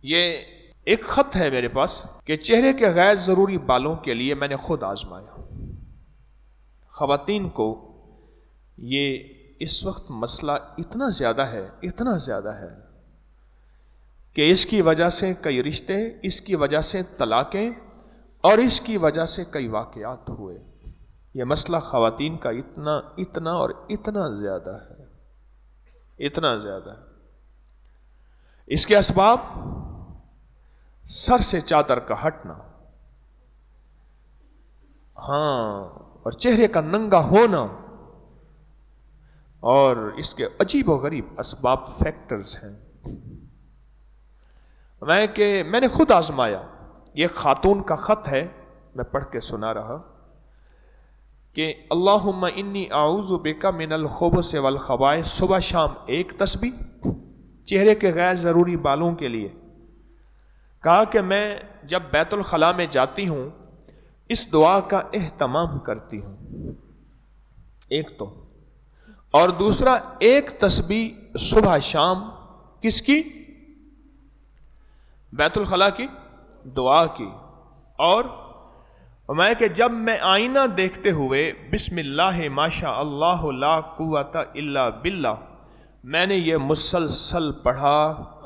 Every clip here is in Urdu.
یہ ایک خط ہے میرے پاس کہ چہرے کے غیر ضروری بالوں کے لیے میں نے خود آزمایا. خواتین کو یہ اس وقت مسئلہ اتنا زیادہ ہے کہ اس کی وجہ سے کئی رشتے، اس کی وجہ سے طلاقیں اور اس کی وجہ سے کئی واقعات ہوئے. یہ مسئلہ خواتین کا اتنا زیادہ ہے. اس کے اسباب: سر سے چادر کا ہٹنا، اور چہرے کا ننگا ہونا، اور اس کے عجیب و غریب اسباب فیکٹرز ہیں. میں نے خود آزمایا. یہ خاتون کا خط ہے، میں پڑھ کے سنا رہا کہ اللہم انی اعوذ بک من الخبث والخبائث. صبح شام ایک تسبیح چہرے کے غیر ضروری بالوں کے لیے. کہا کہ میں جب بیت الخلاء میں جاتی ہوں اس دعا کا اہتمام کرتی ہوں، ایک تو، اور دوسرا ایک تسبیح صبح شام کس کی؟ بیت الخلاء کی دعا کی. اور میں کہ جب میں آئینہ دیکھتے ہوئے بسم اللہ ماشاء اللہ لا قوت الا باللہ، میں نے یہ مسلسل پڑھا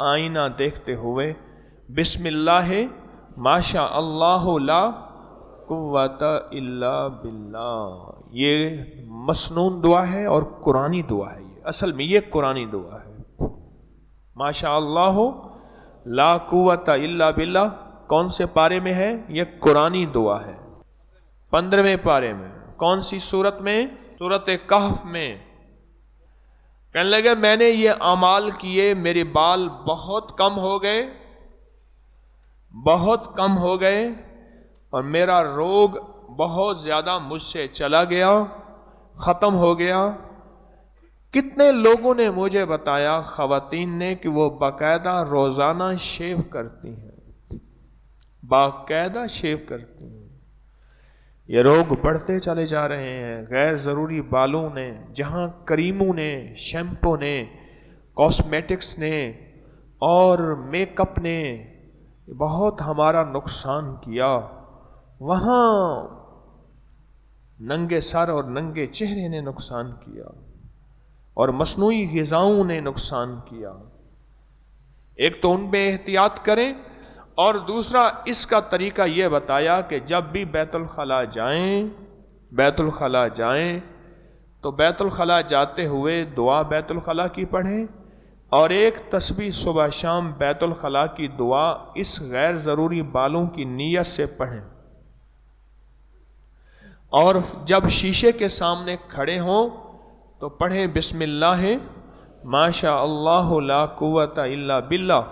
آئینہ دیکھتے ہوئے بسم اللہ ماشاء اللہ لا قوت الا باللہ. یہ مسنون دعا ہے اور قرآنی دعا ہے. اصل میں یہ قرآنی دعا ہے. ماشاء اللہ لا قوت الا باللہ کون سے پارے میں ہے؟ یہ قرآنی دعا ہے، 15ویں پارے میں. کون سی سورت میں؟ سورت کہف میں. کہنے لگے میں نے یہ اعمال کیے، میرے بال بہت کم ہو گئے اور میرا روگ بہت زیادہ مجھ سے چلا گیا، ختم ہو گیا. کتنے لوگوں نے مجھے بتایا، خواتین نے، کہ وہ باقاعدہ روزانہ شیو کرتی ہیں، باقاعدہ شیو کرتی ہیں. یہ روگ بڑھتے چلے جا رہے ہیں. غیر ضروری بالوں نے، جہاں کریموں نے، شیمپو نے، کاسمیٹکس نے اور میک اپ نے بہت ہمارا نقصان کیا، وہاں ننگے سر اور ننگے چہرے نے نقصان کیا اور مصنوعی غذاؤں نے نقصان کیا. ایک تو ان پہ احتیاط کریں، اور دوسرا اس کا طریقہ یہ بتایا کہ جب بھی بیت الخلاء جائیں تو بیت الخلاء جاتے ہوئے دعا بیت الخلاء کی پڑھیں، اور ایک تسبیح صبح شام بیت الخلاء کی دعا اس غیر ضروری بالوں کی نیت سے پڑھیں. اور جب شیشے کے سامنے کھڑے ہوں تو پڑھیں بسم اللہ ماشاء اللہ لا قوت الا باللہ،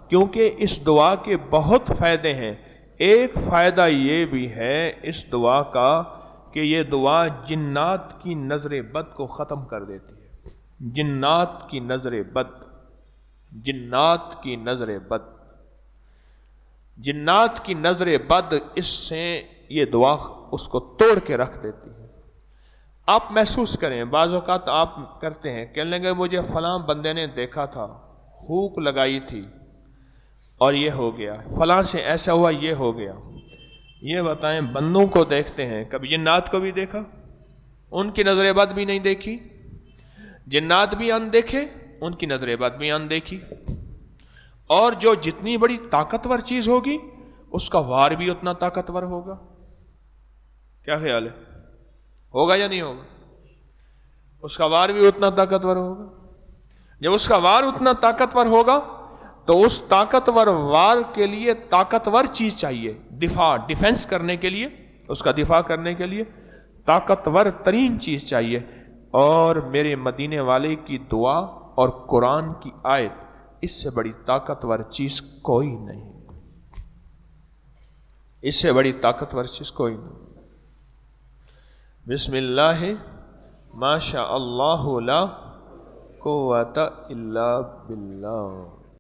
کیونکہ اس دعا کے بہت فائدے ہیں. ایک فائدہ یہ بھی ہے اس دعا کا کہ یہ دعا جنات کی نظر بد کو ختم کر دیتی ہے. جنات کی نظر بد اس سے یہ دعا اس کو توڑ کے رکھ دیتی ہے. آپ محسوس کریں، بعض اوقات آپ کرتے ہیں، کہنے لگے مجھے فلاں بندے نے دیکھا تھا، ہھوک لگائی تھی اور یہ ہو گیا، فلاں سے ایسا ہوا، یہ ہو گیا. یہ بتائیں، بندوں کو دیکھتے ہیں، کبھی جنات کو بھی دیکھا؟ ان کی نظر بد بھی نہیں دیکھی. جنات بھی اندیکھے، ان کی نظر بد بھی اندیکھی. اور جو جتنی بڑی طاقتور چیز ہوگی اس کا وار بھی اتنا طاقتور ہوگا. کیا خیال ہے؟ ہوگا یا نہیں ہوگا؟ اس کا وار بھی اتنا طاقتور ہوگا. جب اس کا وار اتنا طاقتور ہوگا تو اس طاقتور وار کے لیے طاقتور چیز چاہیے. ڈیفنس کرنے کے لیے، اس کا دفاع کرنے کے لیے طاقتور ترین چیز چاہیے. اور میرے مدینے والے کی دعا اور قرآن کی آیت، اس سے بڑی طاقتور چیز کوئی نہیں. اس سے بڑی طاقتور چیز کوئی نہیں. بسم اللہ ماشاء اللہ لا قوت الا باللہ.